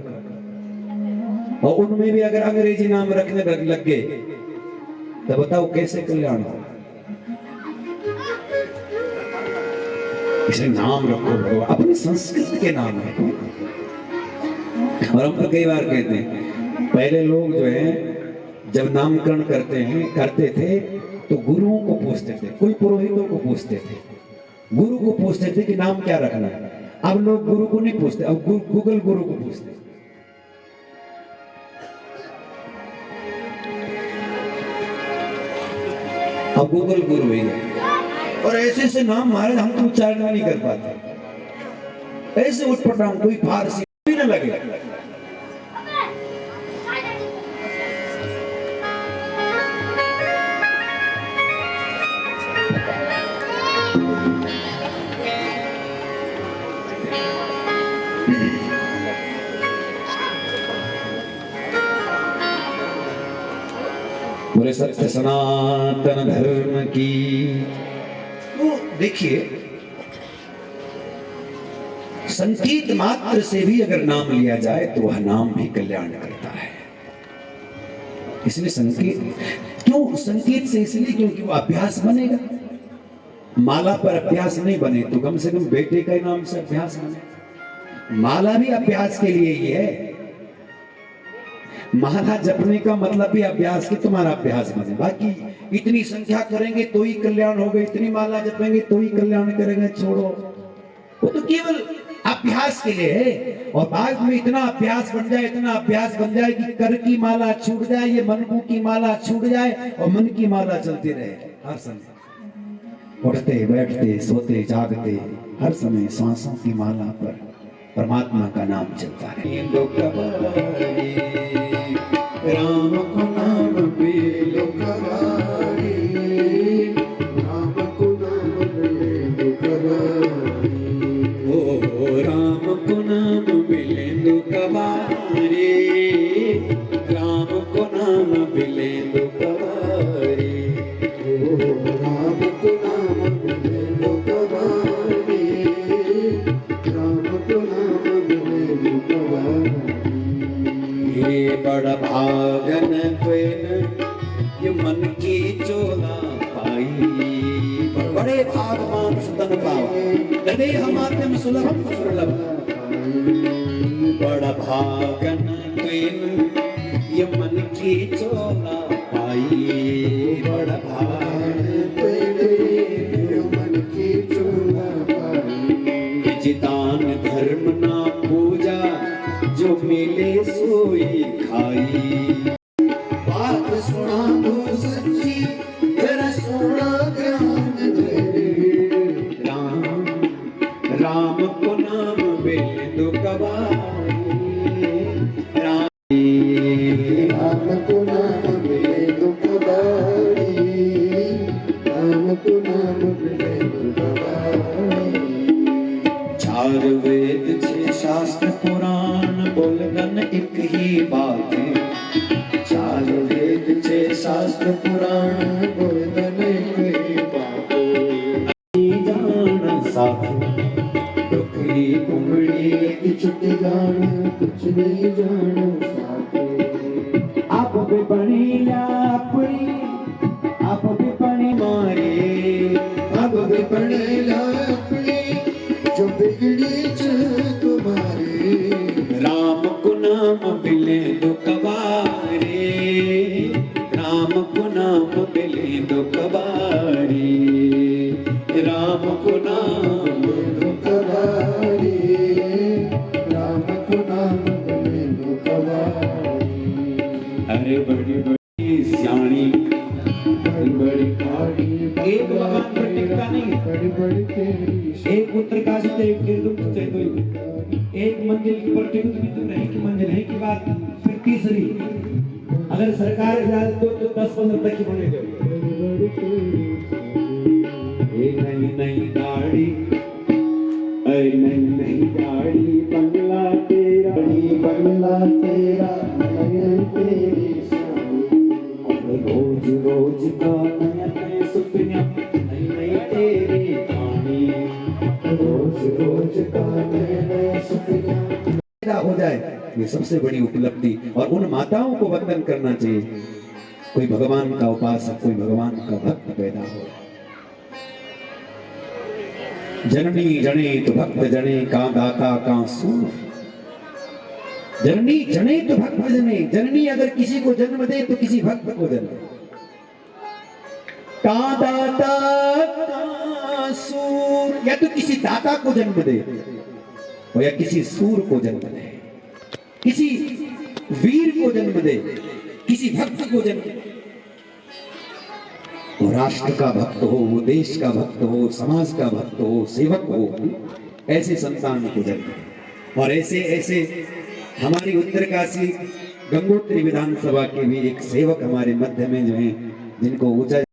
और उनमें भी अगर अंग्रेजी नाम रखने लग गए तो बताओ कैसे कल्याण हो। इसे नाम रखो, अपनी संस्कृति के नाम रखो। और हम तो कई बार कहते हैं पहले लोग जो है जब नामकरण करते थे तो गुरुओं को पूछते थे, कुल पुरोहितों को पूछते थे, गुरु को पूछते थे कि नाम क्या रखना है। अब लोग गुरु को नहीं पूछते, अब गूगल गुरु को पूछते। अब गूगल गुरु ही है। और ऐसे ऐसे नाम महाराज हम तो उच्चारण नहीं कर पाते, ऐसे उठपटांग कोई फारसी भी न लगे। बोले सत्य सनातन धर्म की। तो देखिए संकेत मात्र से भी अगर नाम लिया जाए तो वह नाम भी कल्याण करता है। इसलिए संकेत क्यों, संकेत से इसलिए क्योंकि वो अभ्यास बनेगा। माला पर अभ्यास नहीं बने तो कम से कम बेटे के नाम से अभ्यास बने। माला भी अभ्यास के लिए ही है। माला जपने का मतलब भी अभ्यास की तुम्हारा अभ्यास बने। बाकी इतनी संख्या करेंगे तो ही कल्याण होगा, इतनी माला जपेंगे तो ही कल्याण करेंगे, छोड़ो, वो तो केवल अभ्यास के लिए है। और बाद में इतना अभ्यास बन जाए, इतना अभ्यास बन जाए कि कर की माला छूट जाए, ये मन की माला छूट जाए और मन की माला चलती रहे हर समय। उठते बैठते सोते जागते हर समय सांसों की माला पर परमात्मा का नाम चलता है। राम को नाम पे लोकवारी, राम को नाम पे लोकवारी, ओ राम को नाम मिले लोकवारी, राम को नाम मिले लोकवारी, ओ राम को नाम मिले लोकवारी, बड़ा भागन क्वेन ये मन की चोला पाई। बड़े भागवान सुतन पावा हृदय हमात्यम सुलभम सुलभ। बड़ा भागन क्वेन ये मन की चोला पाई। बड़ा भागन क्वेन ये मन की चोला पाई। जितान धर्म ना पूजा जो मिले सोई खाई। बात सुना दो सच्ची जरा सुना ज्ञान दे। राम राम को नाम बेले दो कबाई। राम को नाम बेले दो कबाई। राम को नाम बेले दो कबाई। चार वेद छह शास्त्र पुराण बोलगन एक ही बात। चार वेद छह शास्त्र पुराण बोलगन एक ही बात। जान साथ दुखी कुमड़ी की छुट्टी जान कुछ नहीं जान साथ। आप भी बनी लापड़ी आप भी बनी मारे। आप भी बनी लापड़ी जो बिगड़ी तुम्हारे। राम को नाम बिले दो कबारे। राम को नाम बिले दो कबारे। राम को नाम दो कबारे। राम को नाम बिले दो कबारे। अरे बड़ी बड़ी सियाणी बड़ी बड़ी काड़ी। एक भगवान पर टिकता नहीं। बड़ी बड़ी तेरी एक उत्तरकाशी से एक गिरदुम से कोई एक मंजिल पर टिकट भी तो नहीं की मंजिल है की बात। फिर तीसरी अगर सरकार इजाजत दो तो 10-15 तक की बनेगा। एक नई नई गाड़ी अरे नई नई गाड़ी बंगला तेरा बंगला तेरा नई तेरी रोज रोज का नया नया सपना नई नई तेरी कहानी। रोज रोज का नया नया सपना हो जाए ये सबसे बड़ी उपलब्धि। और उन माताओं को वंदन करना चाहिए। कोई भगवान का उपासक कोई भगवान का भक्त पैदा हो। जननी जने तो भक्त जने का दाता का सूर। जननी जने तो भक्त जने। जननी अगर किसी को जन्म दे तो किसी भक्त को जन्म दे। का दाता का सूर या तो किसी दाता को जन्म दे और या किसी सूर को जन्म दे। किसी वीर को जन्म दे किसी भक्त को जन्म दे। वो राष्ट्र का भक्त हो वो देश का भक्त हो समाज का भक्त हो सेवक हो ऐसे संतान को जन्म दे। और ऐसे ऐसे हमारी उत्तरकाशी गंगोत्री विधानसभा के भी एक सेवक हमारे मध्य में जो हैं जिनको ऊंचा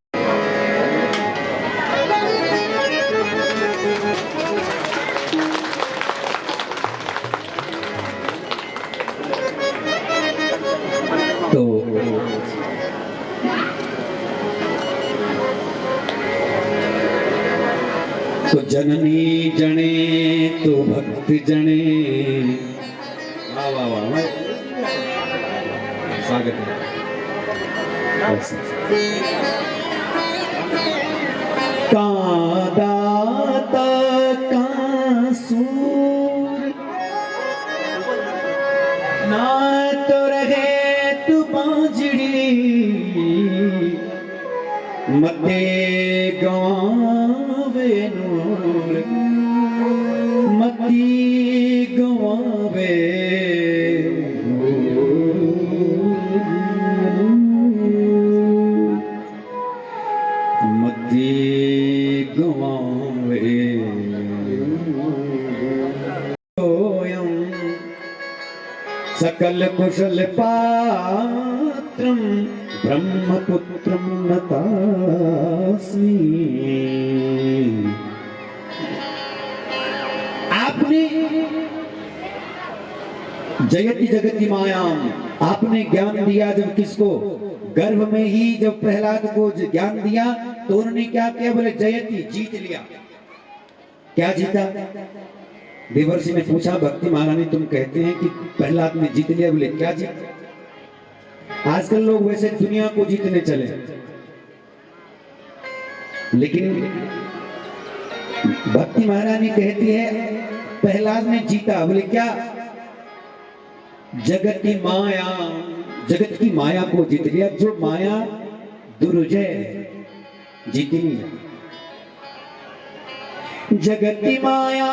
तो जननी जने तो भक्त जने। वाह वाह वाह स्वागत है। का दाता का सूर ना तो रहे तू बांझड़ी मते गवावे नूर मती गवावे। मती गवावे सकल कुशल पात्रम ब्रह्मपुत्रम नतास्मि। आपने जयति जगति मायाम आपने ज्ञान दिया जब किसको गर्भ में ही जब प्रहलाद को ज्ञान दिया तो उन्होंने क्या किया बोले जयति जीत लिया। क्या जीता? देवर्षि ने पूछा भक्ति महारानी तुम कहते हैं कि प्रहलाद ने जीत लिया बोले क्या जीत? आजकल लोग वैसे दुनिया को जीतने चले, लेकिन भक्ति महारानी कहती है प्रहलाद ने जीता। बोले क्या? जगत की माया, जगत की माया को जीत लिया। जो माया दुर्जय है, जीती नहीं है। जगत की माया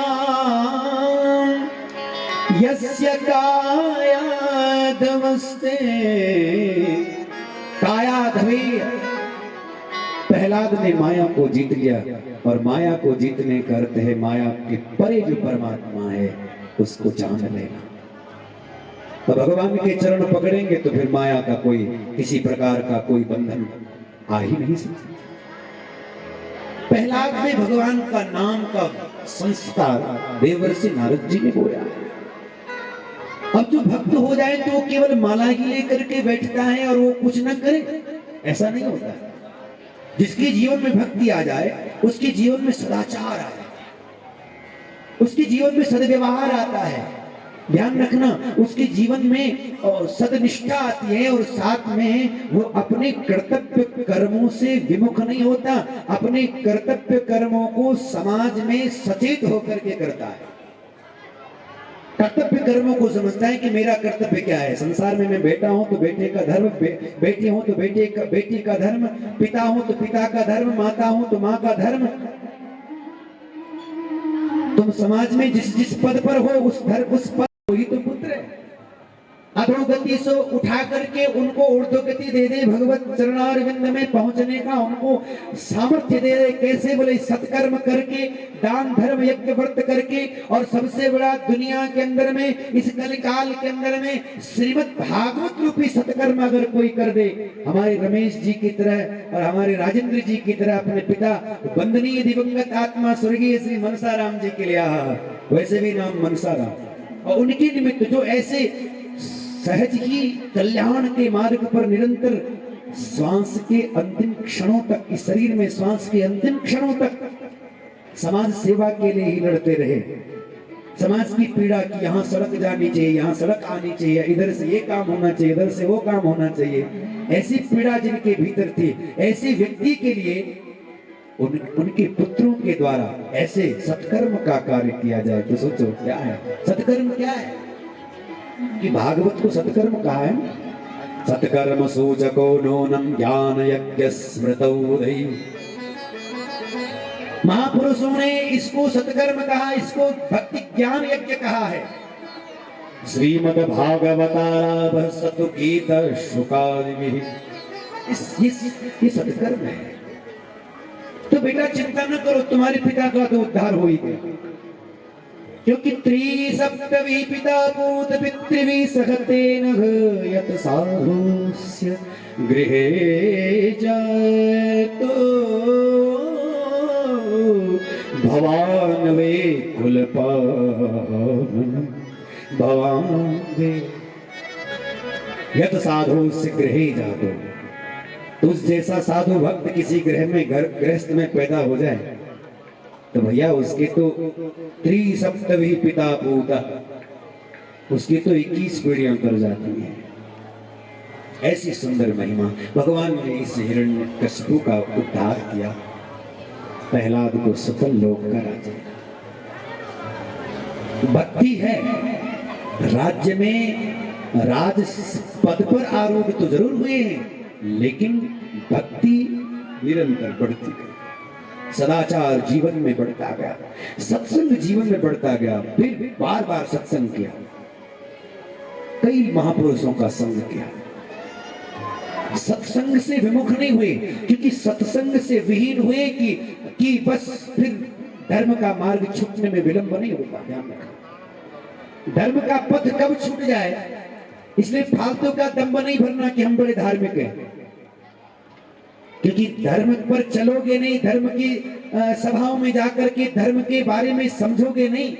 यस्य कायाधमस्ते कायाधवे। प्रहलाद ने माया को जीत लिया, और माया को जीतने का अर्थ है माया के परे जो परमात्मा है उसको जान लेना। तो भगवान के चरण पकड़ेंगे तो फिर माया का कोई किसी प्रकार का कोई बंधन आ ही नहीं सकता। प्रहलाद में भगवान का नाम का संस्कार देवर्षि नारद जी ने बोया है। अब जो भक्त हो जाए तो वो केवल माला ही लेकर के बैठता है और वो कुछ न करे, ऐसा नहीं होता है। जिसके जीवन में भक्ति आ जाए उसके जीवन में सदाचार आ जाए, उसके जीवन में सद्व्यवहार आता है। ध्यान रखना, उसके जीवन में सदनिष्ठा आती है, और साथ में वो अपने कर्तव्य कर्मों से विमुख नहीं होता, अपने कर्तव्य कर्मों को समाज में सचेत होकर के करता है। कर्तव्य कर्मों को समझता है कि मेरा कर्तव्य क्या है। संसार में मैं बेटा हूं तो बेटे का धर्म, बेटी हूं तो बेटी का धर्म, पिता हूं तो पिता का धर्म, माता हूं तो माँ का धर्म। तुम समाज में जिस पद पर हो उस पद वही तो पुत्र है। अधोगति से उठा करके उनको ऊर्ध्वगति दे दे, भगवत चरणारविंद में पहुंचने का उनको सामर्थ्य दे दे। कैसे? बोले सत्कर्म करके, दान धर्म यज्ञ व्रत करके, और सबसे बड़ा दुनिया के अंदर में, इस कलिकाल के अंदर में श्रीमद् भागवत रूपी सत्कर्म अगर कोई कर दे, हमारे रमेश जी की तरह और हमारे राजेंद्र जी की तरह अपने पिता वंदनीय दिवंगत आत्मा स्वर्गीय श्री मनसाराम जी के लिए, वैसे भी नाम मनसाराम, और उनके निमित्त जो ऐसे सहज ही कल्याण के मार्ग पर निरंतर श्वास के अंतिम क्षणों तक, इस शरीर में श्वास के अंतिम क्षणों तक समाज सेवा के लिए ही लड़ते रहे। समाज की पीड़ा की, यहाँ सड़क जानी चाहिए, यहाँ सड़क आनी चाहिए, इधर से ये काम होना चाहिए, इधर से वो काम होना चाहिए, ऐसी पीड़ा जिनके भीतर थी, ऐसे व्यक्ति के लिए उनके पुत्रों के द्वारा ऐसे सत्कर्म का कार्य किया जाए तो सोचो क्या है सत्कर्म, क्या है कि भागवत को सत्कर्म कहा है। सत्कर्म सूचको नूनम ज्ञान यज्ञ स्मृतौदय। महापुरुषों ने इसको सत्कर्म कहा, इसको भक्ति ज्ञान यज्ञ कहा है। श्रीमद् भागवताराभ सतु गीत शुकादि, ये सत्कर्म है। तो बेटा चिंता न करो, तुम्हारे पिता का तो उद्धार हो ही गया, क्योंकि त्रिसप्तवी पिता भूत पितृवी सहतेन यत साधुस्य गृहे जातो भवान वे कुलपावन भवान वे यत साधुस्य गृहे जातो। तुझ जैसा साधु भक्त किसी गृह में गृहस्थ में पैदा हो जाए तो भैया उसके तो त्रिसप्तवी पिता पूता, उसकी तो 21 पीढ़ियां कर जाती हैं। ऐसी सुंदर महिमा भगवान ने इस हिरण्यकशिपु का उद्धार किया, प्रहलाद को सफल लोक का राजा। भक्ति है, राज्य में राज पद पर आरूढ़ तो जरूर हुए हैं, लेकिन भक्ति निरंतर बढ़ती गई, सदाचार जीवन में बढ़ता गया, सत्संग जीवन में बढ़ता गया, फिर बार बार सत्संग किया, कई महापुरुषों का संग किया। सत्संग से विमुख नहीं हुए, क्योंकि सत्संग से विहीन हुए कि बस फिर धर्म का मार्ग छूटने में विलंब नहीं होता। ध्यान रखना, धर्म का पथ कब छूट जाए, इसलिए फालतू का दंभ नहीं भरना कि हम बड़े धार्मिक हैं, क्योंकि धर्म पर चलोगे नहीं, धर्म की सभाओं में जाकर के धर्म के बारे में समझोगे नहीं,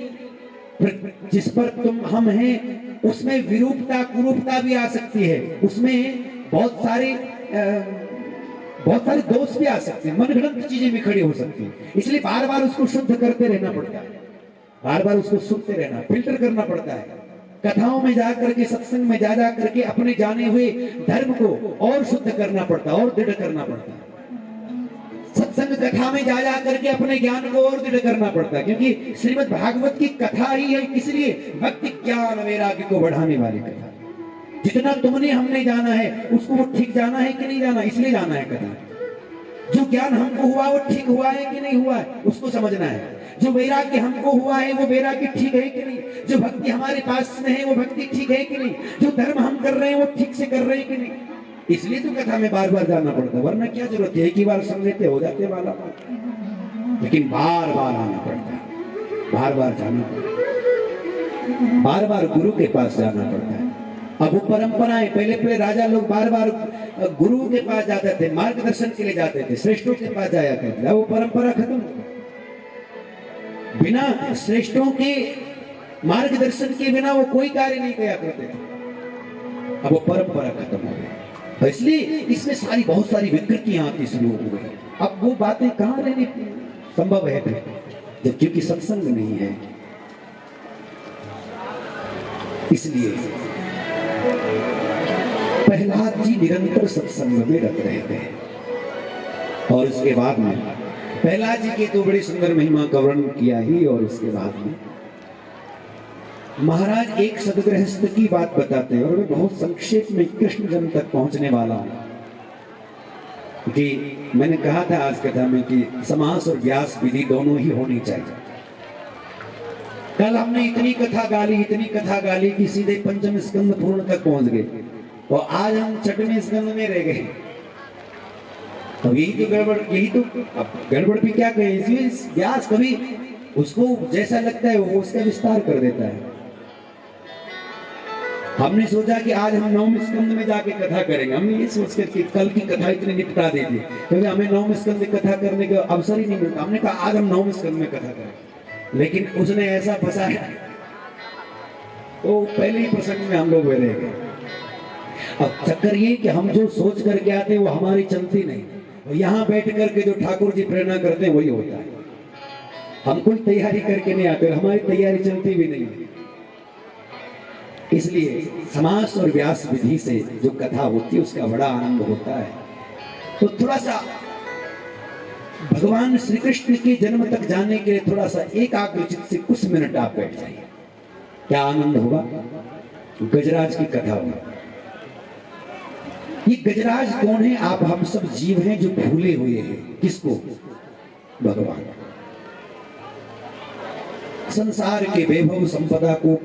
जिस पर हम हैं उसमें विरूपता कुरूपता भी आ सकती है, उसमें बहुत सारे दोष भी आ सकते हैं, मनगढ़ंत चीजें भी खड़ी हो सकती हैं। इसलिए बार बार उसको शुद्ध करते रहना पड़ता है, बार बार उसको सुनते रहना, फिल्टर करना पड़ता है। कथाओं में जा करके, सत्संग में जा करके अपने जाने हुए धर्म को और शुद्ध करना पड़ता, और दृढ़ करना पड़ता। सत्संग कथा में जा करके अपने ज्ञान को और दृढ़ करना पड़ता है, क्योंकि श्रीमद् भागवत की कथा ही है किसलिए? भक्ति ज्ञान वैराग्य को बढ़ाने वाली कथा। जितना तुमने हमने जाना है उसको वो ठीक जाना है कि नहीं जाना, इसलिए जाना है कथा। जो ज्ञान हमको हुआ वो ठीक हुआ है कि नहीं हुआ है उसको समझना है। जो वैराग्य हमको हुआ है वो वैराग्य ठीक है कि नहीं, जो भक्ति हमारे पास में है वो भक्ति ठीक है कि नहीं, जो धर्म हम कर रहे हैं वो ठीक से कर रहे हैं कि नहीं। इसलिए तो कथा में बार बार जाना पड़ता, वरना क्या जरूरत है, एक ही बार सुन लेते हो जाते वाला। लेकिन बार बार आना पड़ता है, बार बार जाना पड़ता है, बार बार गुरु के पास जाना पड़ता है। अब वो परंपराएं, पहले राजा लोग बार बार गुरु के पास जाते थे, मार्गदर्शन के लिए जाते थे, श्रेष्ठों के पास जाया करते थे। वो परंपरा खत्म, बिना श्रेष्ठों के मार्गदर्शन के बिना वो कोई कार्य नहीं किया करते थे। अब वो परंपरा खत्म हो गई, इसलिए इसमें बहुत सारी विकृतियां आती शुरू हो गई। अब वो बातें कहां रहनी संभव है जब, क्योंकि सत्संग नहीं है। इसलिए प्रहलाद जी निरंतर सत्संग में रत रहे थे। और उसके बाद में प्रहलाद जी की तो बड़ी सुंदर महिमा का वर्णन किया ही। और उसके बाद में महाराज एक सदगृहस्थ की बात बताते हैं, और मैं बहुत संक्षेप में कृष्ण जन्म तक पहुंचने वाला हूं कि मैंने कहा था आज कथा में कि समास और व्यास विधि दोनों ही होनी चाहिए। कल हमने इतनी कथा गाली कि सीधे पंचम स्कंद पूर्ण तक पहुंच गए, और आज हम छठवें स्कंद में रह गए। तो यही तो गड़बड़, अब गड़बड़ भी क्या कहे, इसलिए व्यास कभी उसको जैसा लगता है वो उसका विस्तार कर देता है। हमने सोचा कि आज हम 9वें स्कंद में जाके कथा करेंगे, हमने ये सोच कर कि कल की कथा इतनी निपटा दी थी, क्योंकि हमें 9वें स्कंद में कथा करने का अवसर ही नहीं मिलता। हमने कहा आज हम 9वें स्कंद में कथा करें, लेकिन उसने ऐसा फंसाया तो पहले ही प्रसंग में हम लोग रह गए। अब चक्कर ये कि हम जो सोच करके आते हैं वो हमारी चलती नहीं, यहाँ बैठ करके जो ठाकुर जी प्रेरणा करते हैं वही होता है। हम कोई तैयारी करके नहीं आते, हमारी तैयारी चलती भी नहीं है। इसलिए समास और व्यास विधि से जो कथा होती है उसका बड़ा आनंद होता है। तो थोड़ा सा भगवान श्री कृष्ण के जन्म तक जाने के लिए थोड़ा सा एकाग्रचित से कुछ मिनट आप बैठ जाइए, क्या आनंद होगा। गजराज की कथा होगी। ये गजराज कौन है? आप हम सब जीव हैं जो भूले हुए हैं। किसको? भगवान। संसार के वैभव संपदा को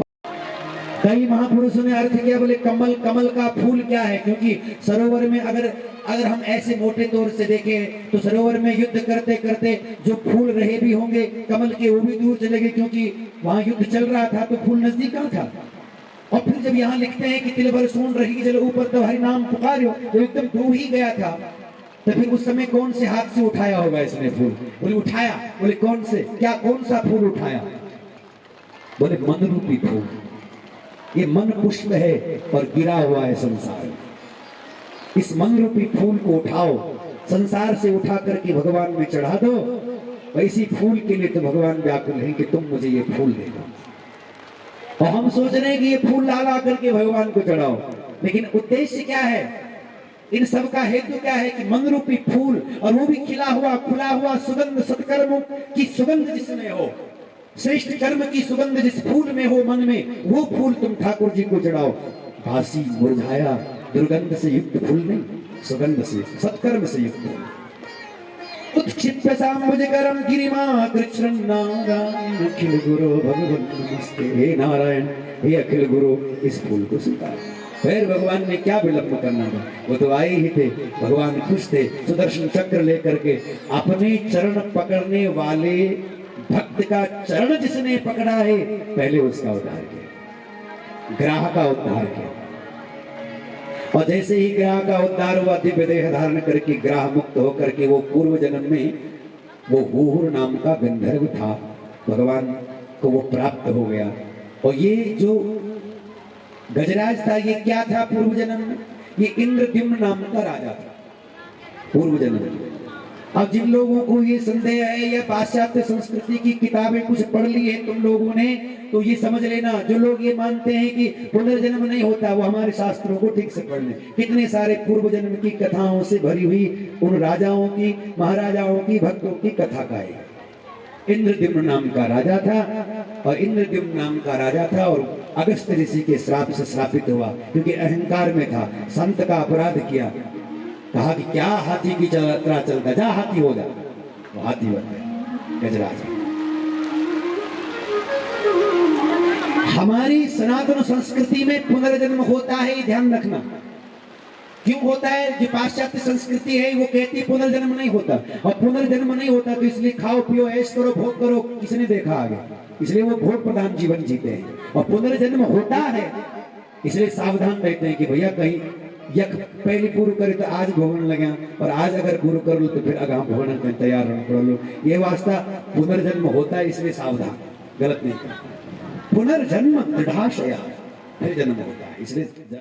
कई महापुरुषों ने अर्थ किया, बोले कमल, कमल का फूल क्या है? क्योंकि सरोवर में अगर हम ऐसे मोटे तौर से देखें तो सरोवर में युद्ध करते करते जो फूल रहे भी होंगे कमल के वो भी दूर चले गए, क्योंकि वहां युद्ध चल रहा था तो फूल नजदीक कहां था। और फिर जब यहाँ लिखते हैं कि तिल भर सोन रही जल ऊपर तो हरि नाम पुकार्यो, तो एकदम डूब ही गया था। तो फिर उस समय कौन से हाथ से उठाया होगा इसने फूल? बोले उठाया। बोले कौन से? क्या कौन सा फूल उठाया? बोले मन रूपी फूल। ये मन पुष्प है और गिरा हुआ है संसार। इस मन रूपी फूल को उठाओ, संसार से उठा करके भगवान में चढ़ा दो। वैसी फूल के लिए तो भगवान व्याकुल हैं कि तुम मुझे ये फूल दे दो। और हम सोच रहे हैं कि ये फूल ला करके भगवान को चढ़ाओ, लेकिन उद्देश्य क्या है? इन सब का हेतु क्या है कि मन रूपी फूल, और वो भी खिला हुआ खुला हुआ सुगंध, सत्कर्म की सुगंध जिसमें हो, श्रेष्ठ कर्म की सुगंध जिस फूल में हो मन में, वो फूल तुम ठाकुर जी को चढ़ाओ। बासी मुरझाया दुर्गंध से युक्त फूल नहीं, सुगंध से, सत्कर्म से युक्त। उत्क्षिप्य साम्बुजकरम गिरिमा कृच्छ्रन्नागान अखिल गुरु भगवान नमस्ते। हे नारायण, हे अखिल गुरु, इस फूल को स्वीकार। फिर भगवान ने क्या विलंब करना था? वो तो आए ही थे, भगवान खुश थे। सुदर्शन चक्र लेकर के अपने चरण पकड़ने वाले भक्त का चरण जिसने पकड़ा है, पहले उसका उद्धार किया, ग्राह का उद्धार किया। और जैसे ही ग्राह का उद्धार हुआ, दिव्य देह धारण करके ग्राह मुक्त होकर के वो पूर्व जन्म में वो हूर नाम का गंधर्व था, भगवान को वो प्राप्त हो गया। और ये जो गजराज था, ये क्या था पूर्व जन्म में? ये इंद्रद्युम्न नाम का राजा था पूर्व जन्म में। अब जिन लोगों को ये संदेह है या पाश्चात्य संस्कृति की किताबें कुछ पढ़ ली है तुम लोगों ने, तो ये समझ लेना, जो लोग ये मानते हैं कि पुनर्जन्म नहीं होता, वो हमारे शास्त्रों को ठीक से पढ़ लें। कितने सारे पूर्व जन्म की कथाओं से भरी हुई उन राजाओं की, महाराजाओं की, भक्तों की कथा का है। इंद्रद्युम्न नाम का राजा था, और इंद्रद्युम्न नाम का राजा था और अगस्त्य ऋषि के श्राप से श्रापित हुआ, क्योंकि अहंकार में था, संत का अपराध किया। कहा कि क्या हाथी की यात्रा चलता, जा हाथी हो जा, वो हाथी बन गया गजराज। हमारी सनातन संस्कृति में पुनर्जन्म होता है, ये ध्यान रखना। क्यों होता है? जो पाश्चात्य संस्कृति है वो कहती है पुनर्जन्म नहीं होता, और पुनर्जन्म नहीं होता तो इसलिए खाओ पियो ऐश करो भोग करो, किसने देखा आगे, इसलिए वो भोग प्रधान जीवन जीते हैं। और पुनर्जन्म होता है इसलिए सावधान रहते हैं कि भैया कहीं यक पहले पूर्व करे तो आज भोगन लगे, और आज अगर पूर्व कर लो तो फिर अगर भोगन में तैयार रहना पड़ लो। ये वास्ता पुनर्जन्म होता है इसलिए सावधान, गलत नहीं करना। पुनर्जन्म दृढ़ाशया, फिर जन्म होता है इसलिए